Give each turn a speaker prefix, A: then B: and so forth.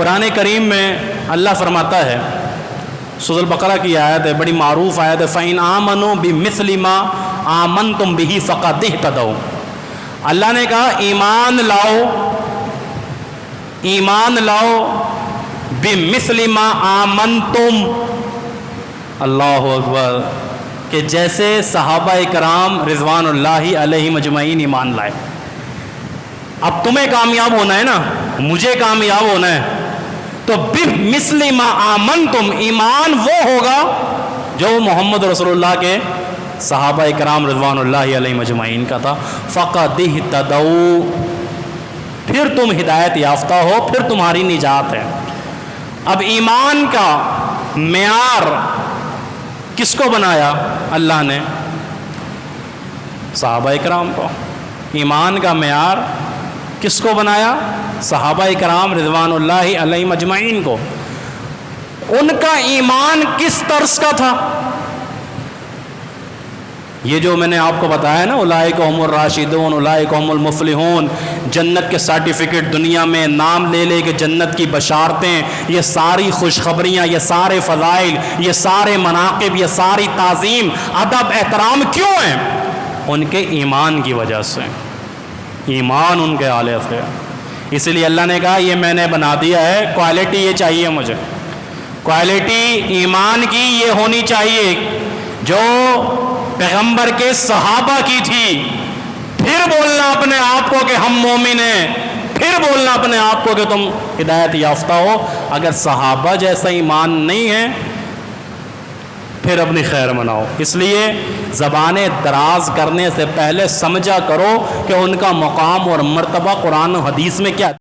A: قرآن کریم میں اللہ فرماتا ہے، سورۃ البقرہ کی آیت ہے، بڑی معروف آیت ہے، فَإِنْ آمَنُوا بِمِثْلِ مَا آمَنْتُمْ بِهِ فَقَدِ اهْتَدَوْا۔ اللہ نے کہا ایمان لاؤ بِمِثْلِ مَا آمَنْتُمْ، اللہ اکبر، کہ جیسے صحابہ کرام رضوان اللہ علیہم اجمعین ایمان لائے۔ اب تمہیں کامیاب ہونا ہے نا، مجھے کامیاب ہونا ہے، تو بِمِثْلِ مَا آمَنْتُمْ، ایمان وہ ہوگا جو محمد رسول اللہ کے صحابہ کرام رضوان اللہ علیہم اجمعین کا تھا۔ فَقَدِ اهْتَدَوْا، پھر تم ہدایت یافتہ ہو، پھر تمہاری نجات ہے۔ اب ایمان کا معیار کس کو بنایا؟ اللہ نے صحابہ کرام کو۔ ایمان کا معیار کس کو بنایا؟ صحابہ کرام رضوان اللہ علیہم اجمعین کو۔ ان کا ایمان کس طرز کا تھا؟ یہ جو میں نے آپ کو بتایا نا، اولئک هم الراشدون، اولئک هم المفلحون، جنت کے سرٹیفکیٹ دنیا میں نام لے لے کے جنت کی بشارتیں، یہ ساری خوشخبریاں، یہ سارے فضائل، یہ سارے مناقب، یہ ساری تعظیم، ادب، احترام کیوں ہیں؟ ان کے ایمان کی وجہ سے، ایمان ان کے اعلی سے۔ اس لیے اللہ نے کہا یہ میں نے بنا دیا ہے، کوالٹی یہ چاہیے مجھے، کوالٹی ایمان کی یہ ہونی چاہیے جو پیغمبر کے صحابہ کی تھی۔ پھر بولنا اپنے آپ کو کہ ہم مومن ہیں، پھر بولنا اپنے آپ کو کہ تم ہدایت یافتہ ہو۔ اگر صحابہ جیسا ایمان نہیں ہے پھر اپنی خیر مناؤ۔ اس لیے زبانیں دراز کرنے سے پہلے سمجھا کرو کہ ان کا مقام اور مرتبہ قرآن و حدیث میں کیا